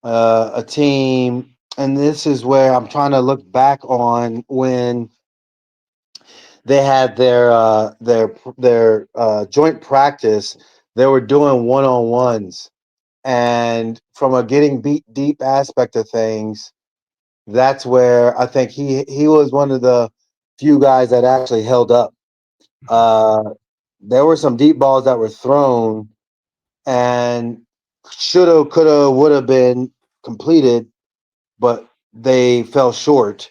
a team, and this is where I'm trying to look back on when they had their joint practice, they were doing one-on-ones, and from a getting beat deep aspect of things, that's where I think he was one of the few guys that actually held up. There were some deep balls that were thrown and shoulda, coulda, woulda been completed, but they fell short,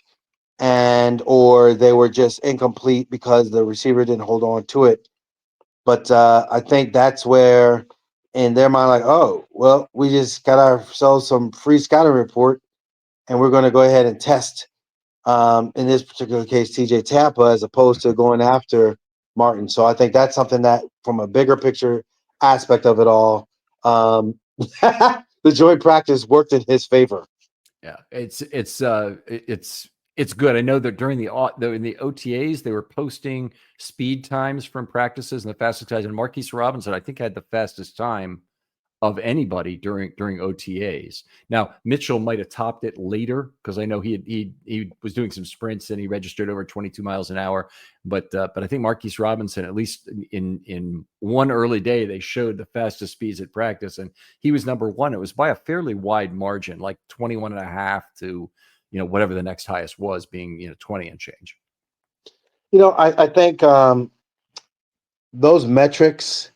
or they were just incomplete because the receiver didn't hold on to it. But I think that's where, in their mind, like, oh, well, we just got ourselves some free scouting report, and we're going to go ahead and test, in this particular case, TJ Tampa, as opposed to going after Martin. So I think that's something that, from a bigger picture aspect of it all, the joint practice worked in his favor. Yeah, it's good. I know that during in the OTAs, they were posting speed times from practices and the fastest guys. And Marquise Robinson, I think, had the fastest time of anybody during OTAs. Now, Mitchell might have topped it later because I know he was doing some sprints and he registered over 22 miles an hour. But I think Marquise Robinson, at least in one early day, they showed the fastest speeds at practice, and he was number one. It was by a fairly wide margin, like 21 and a half to whatever the next highest was, being 20 and change. I think those metrics,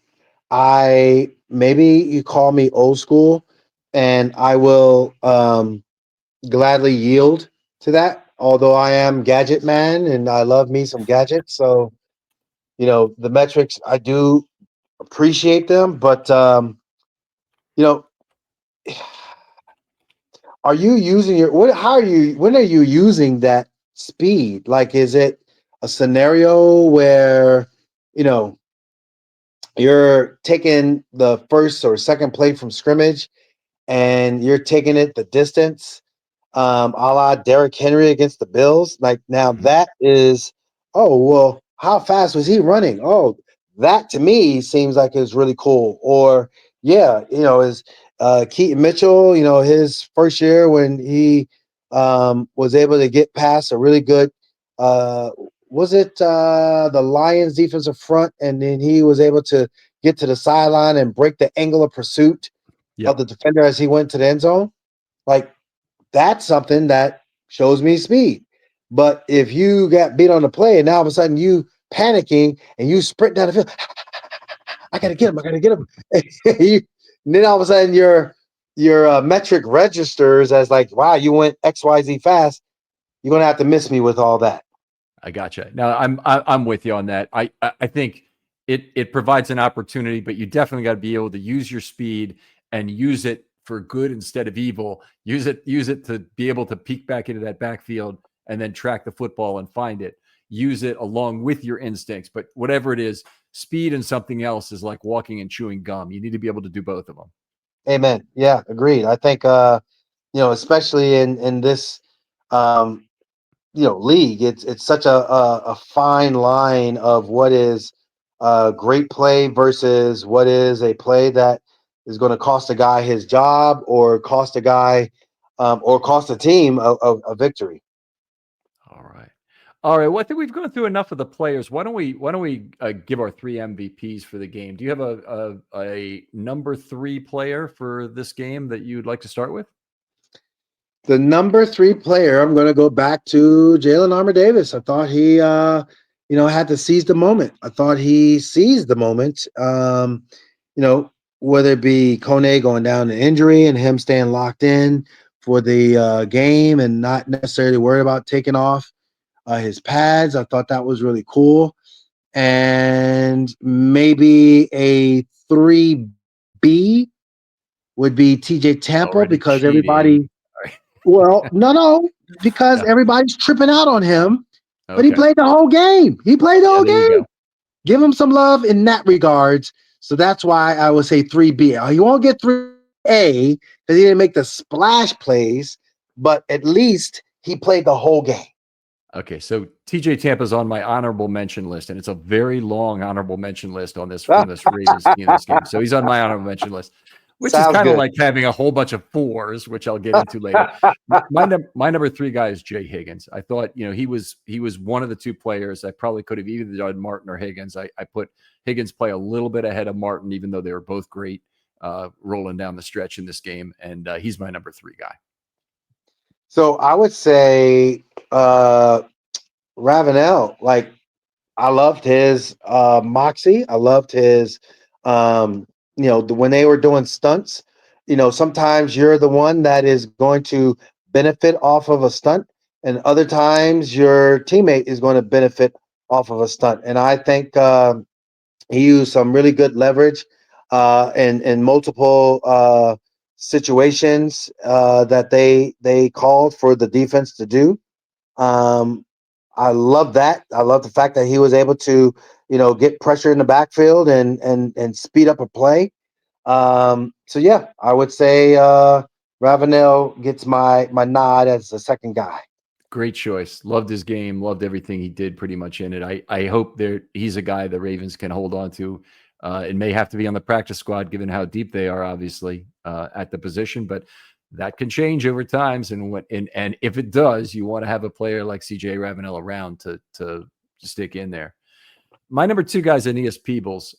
maybe you call me old school, and I will gladly yield to that. Although I am gadget man and I love me some gadgets, so the metrics I do appreciate them, but you know, are you using your what? How are you? When are you using that speed? Like, is it a scenario where you know you're taking the first or second play from scrimmage and you're taking it the distance, a la Derrick Henry against the Bills. Like now Mhm. that is, oh well, how fast was he running? Oh, that to me seems like it's really cool. Or yeah, is Keaton Mitchell, his first year when he was able to get past a really good uh was it the Lions defensive front, and then he was able to get to the sideline and break the angle of pursuit of Yep. the defender as he went to the end zone. Like that's something that shows me speed. But if you got beat on the play and now all of a sudden you panicking and you sprint down the field, I gotta get him, I gotta get him. And then all of a sudden your metric registers as like, wow, you went XYZ fast. You're gonna have to miss me with all that. I gotcha. Now I'm with you on that. I think it provides an opportunity, but you definitely got to be able to use your speed and use it for good instead of evil. Use it to be able to peek back into that backfield and then track the football and find it. Use it along with your instincts, but whatever it is, speed and something else is like walking and chewing gum. You need to be able to do both of them. Amen. Yeah, agreed. I think especially in this um league, it's such a fine line of what is a great play versus what is a play that is going to cost a guy his job or cost a guy or cost a team a victory. All right. All right. Well, I think we've gone through enough of the players. Why don't we give our three MVPs for the game? Do you have a number three player for this game that you'd like to start with? The number three player, I'm going to go back to Jalen Armour Davis. I thought he, had to seize the moment. I thought he seized the moment. You know, whether it be Kone going down to injury and him staying locked in for the game and not necessarily worried about taking off his pads. I thought that was really cool. And maybe a 3B would be TJ Tampa Already because cheating. everybody well, no, because Yeah. everybody's tripping out on him, but he Okay. played the whole game. He played the Yeah. whole There you game. go. Give him some love in that regards. So that's why I would say 3B. He won't get 3A because he didn't make the splash plays, but at least he played the whole game. Okay. So TJ Tampa's on my honorable mention list, and it's a very long honorable mention list on this from this Ravens team in this game. So he's on my honorable mention list, which is Sounds kind of good. like having a whole bunch of fours, which I'll get into later. My number three guy is Jay Higgins. I thought, he was one of the two players. I probably could have either done Martin or Higgins. I put Higgins play a little bit ahead of Martin, even though they were both great rolling down the stretch in this game. And he's my number three guy. So I would say Ravenel, like I loved his moxie. I loved his, when they were doing stunts. Sometimes you're the one that is going to benefit off of a stunt, and other times your teammate is going to benefit off of a stunt. And I think he used some really good leverage in multiple situations that they called for the defense to do. Um, I love that. I love the fact that he was able to, get pressure in the backfield and speed up a play. So yeah, I would say Ravenel gets my nod as the second guy. Great choice. Loved his game. Loved everything he did pretty much in it. I hope he's a guy the Ravens can hold on to. It may have to be on the practice squad, given how deep they are, obviously, at the position, but that can change over times. And if it does, you want to have a player like CJ Ravenel around to stick in there. My number two guy is Aeneas Peebles.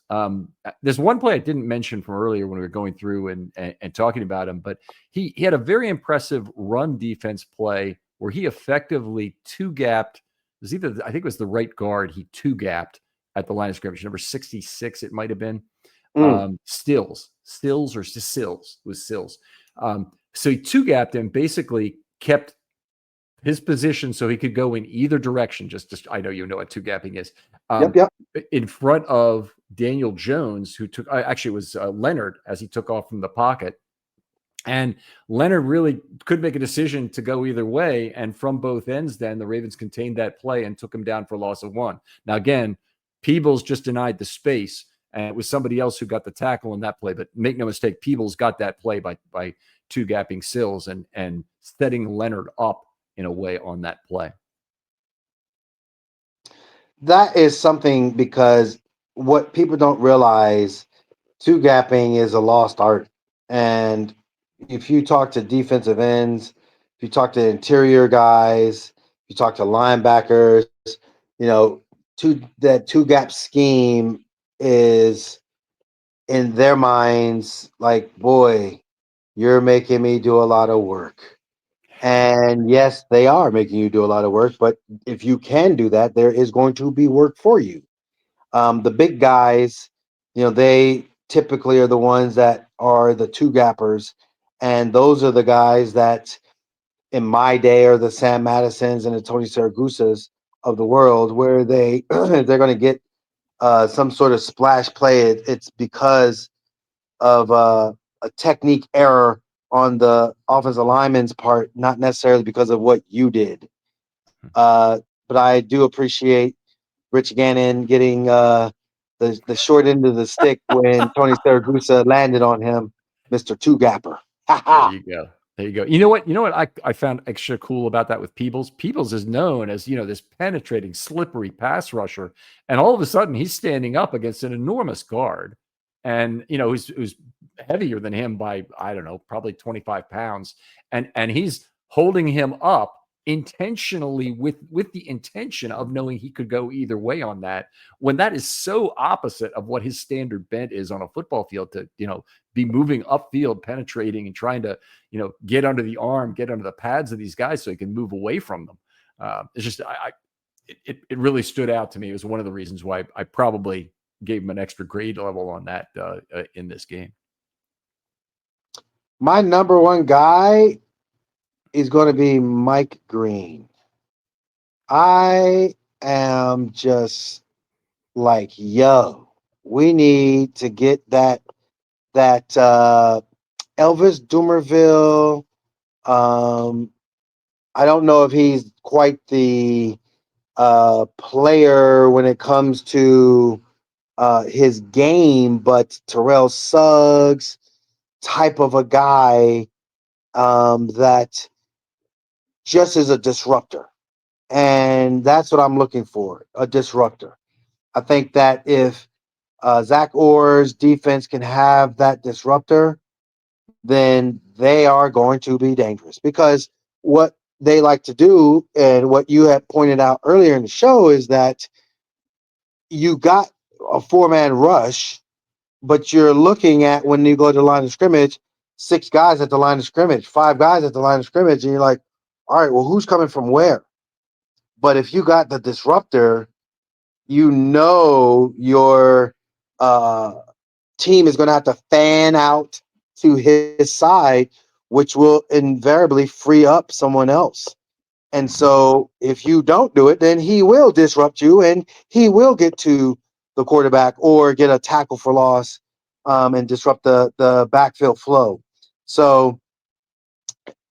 There's one play I didn't mention from earlier when we were going through and talking about him, but he had a very impressive run defense play where he effectively two-gapped. I think it was the right guard. He two-gapped at the line of scrimmage, number 66, it might have been. Mm. Stills or Sills. It was Sills. So he two-gapped him, basically kept his position so he could go in either direction. I know you know what two-gapping is. Yep. In front of Daniel Jones, who took, actually it was Leonard as he took off from the pocket. And Leonard really could make a decision to go either way. And from both ends, then the Ravens contained that play and took him down for a loss of 1. Now, again, Peebles just denied the space, and it was somebody else who got the tackle in that play. But make no mistake, Peebles got that play by two-gapping Sills and setting Leonard up in a way on that play. That is something, because what people don't realize, two-gapping is a lost art. And if you talk to defensive ends, if you talk to interior guys, if you talk to linebackers, that two-gap scheme is, in their minds, like, boy, you're making me do a lot of work. And yes, they are making you do a lot of work, but if you can do that, there is going to be work for you. The big guys, they typically are the ones that are the two gappers. And those are the guys that in my day are the Sam Madisons and the Tony Siragusas of the world, where they're going to get some sort of splash play. It's because of a technique error on the offensive lineman's part, not necessarily because of what you did. But I do appreciate Rich Gannon getting the short end of the stick when Tony Siragusa landed on him, Mr. Two Gapper. There you go. There you go. You know what I found extra cool about that with Peebles? Peebles is known as, this penetrating, slippery pass rusher. And all of a sudden he's standing up against an enormous guard. And, who's heavier than him by, I don't know, probably 25 pounds. And he's holding him up intentionally with the intention of knowing he could go either way on that, when that is so opposite of what his standard bent is on a football field, to, be moving upfield, penetrating and trying to, get under the arm, get under the pads of these guys so he can move away from them. It's just, it really stood out to me. It was one of the reasons why I probably gave him an extra grade level on that in this game. My number one guy is going to be Mike Green. I am just like, yo, we need to get that Elvis Dumerville. I don't know if he's quite the player when it comes to his game, but Terrell Suggs type of a guy that just is a disruptor. And that's what I'm looking for, a disruptor. I think that if Zach Orr's defense can have that disruptor, then they are going to be dangerous. Because what they like to do, and what you had pointed out earlier in the show, is that you got a four-man rush, but you're looking at, when you go to the line of scrimmage, 6 guys at the line of scrimmage, 5 guys at the line of scrimmage, and you're like, all right, well, who's coming from where? But if you got the disruptor, your team is going to have to fan out to his side, which will invariably free up someone else. And so if you don't do it, then he will disrupt you, and he will get to the quarterback or get a tackle for loss and disrupt the backfield flow. So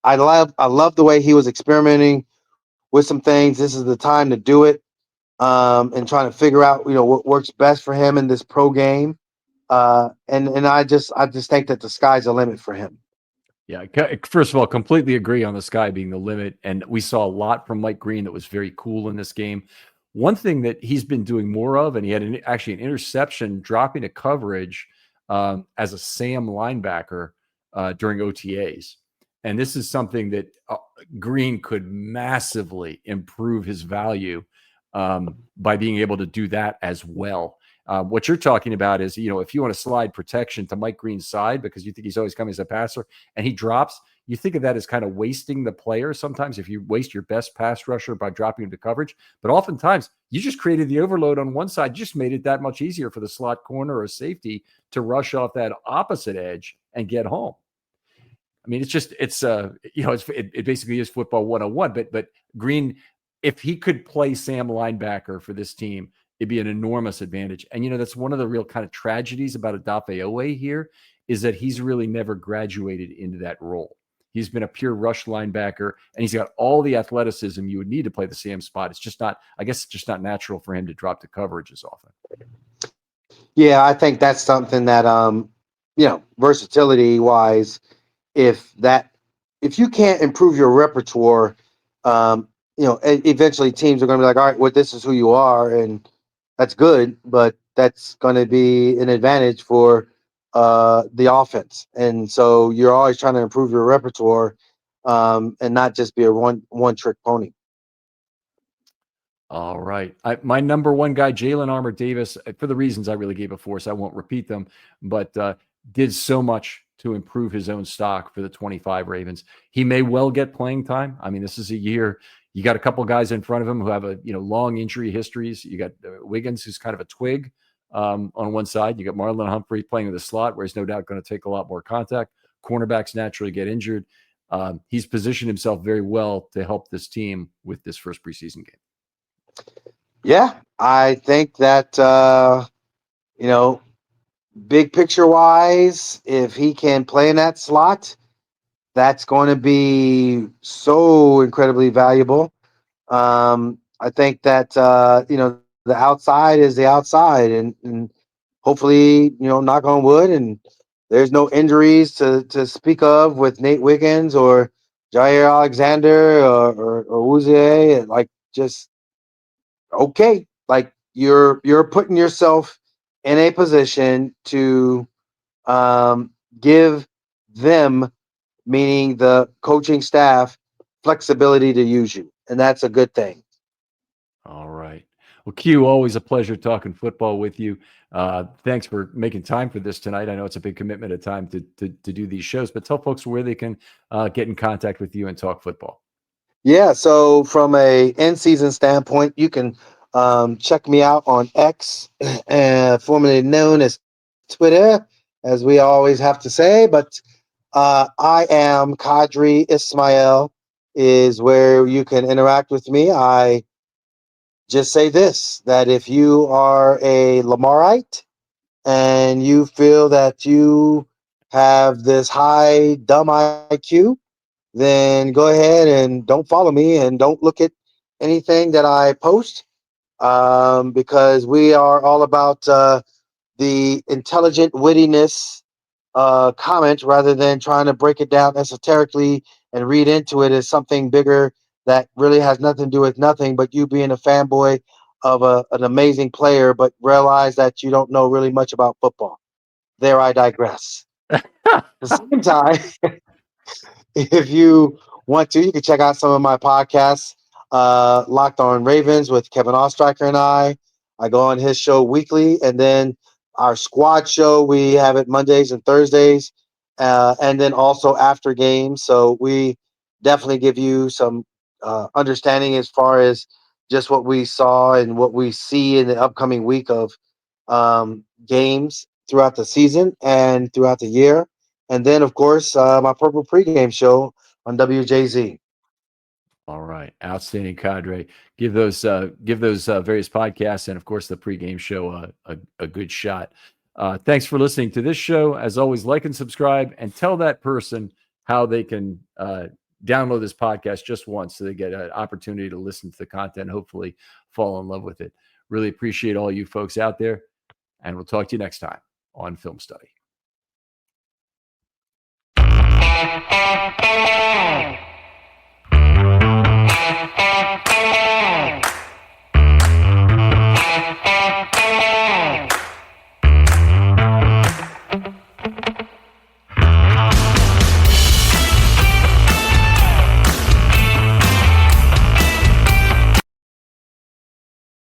I love the way he was experimenting with some things. This is the time to do it, and trying to figure out, what works best for him in this pro game. And I just think that the sky's the limit for him. Yeah, first of all, completely agree on the sky being the limit. And we saw a lot from Mike Green that was very cool in this game. One thing that he's been doing more of, and he had actually an interception dropping a coverage as a Sam linebacker during OTAs. And this is something that Green could massively improve his value by being able to do that as well. What you're talking about is, if you want to slide protection to Mike Green's side because you think he's always coming as a passer and he drops, you think of that as kind of wasting the player. Sometimes if you waste your best pass rusher by dropping him to coverage, but oftentimes you just created the overload on one side, just made it that much easier for the slot corner or safety to rush off that opposite edge and get home. I mean, it basically is football 101. But Green, if he could play Sam linebacker for this team, it'd be an enormous advantage. And that's one of the real kind of tragedies about Odafe Owe here, is that he's really never graduated into that role. He's been a pure rush linebacker, and he's got all the athleticism you would need to play the Sam spot. It's just not, I guess, it's just not natural for him to drop to coverage as often. Yeah, I think that's something that versatility wise, if you can't improve your repertoire, eventually teams are going to be like, all right, well, this is who you are, and that's good, but that's going to be an advantage for the offense. And so you're always trying to improve your repertoire, and not just be a one trick pony. All right. My number one guy, Jalen Armour Davis, for the reasons I really gave before, so I won't repeat them, but did so much to improve his own stock for the 25 Ravens. He may well get playing time. I mean, this is a year. You got a couple guys in front of him who have long injury histories. You got Wiggins, who's kind of a twig on one side. You got Marlon Humphrey playing in the slot, where he's no doubt going to take a lot more contact. Cornerbacks naturally get injured. He's positioned himself very well to help this team with this first preseason game. Yeah, I think that, big picture wise, if he can play in that slot, that's going to be so incredibly valuable. I think that, the outside is the outside, and hopefully, knock on wood, and there's no injuries to speak of with Nate Wiggins or Jair Alexander or Uze. Like, just okay. Like, you're putting yourself in a position to give them, meaning the coaching staff, flexibility to use you, and that's a good thing. All right. Well, Q, always a pleasure talking football with you. Thanks for making time for this tonight. I know it's a big commitment of time to do these shows, but tell folks where they can get in contact with you and talk football. Yeah, so from a in-season standpoint, you can check me out on X, formerly known as Twitter, as we always have to say. But I am Qadry Ismail is where you can interact with me. I just say this, that if you are a Lamarite and you feel that you have this high dumb IQ, then go ahead and don't follow me and don't look at anything that I post, because we are all about the intelligent wittiness comment, rather than trying to break it down esoterically and read into it as something bigger that really has nothing to do with nothing but you being a fanboy of an amazing player, but realize that you don't know really much about football. There, I digress. At the same time, if you want to, you can check out some of my podcasts. Locked on Ravens with Kevin Ostreicher and I go on his show weekly, and then our squad show, we have it Mondays and Thursdays, and then also after games. So we definitely give you some understanding as far as just what we saw and what we see in the upcoming week of games throughout the season and throughout the year. And then, of course, my Purple pregame show on WJZ. All right, outstanding, Qadry. Give those various podcasts and, of course, the pregame show a good shot. Thanks for listening to this show. As always, like and subscribe, and tell that person how they can download this podcast just once, so they get an opportunity to listen to the content, hopefully fall in love with it. Really appreciate all you folks out there, and we'll talk to you next time on Film Study.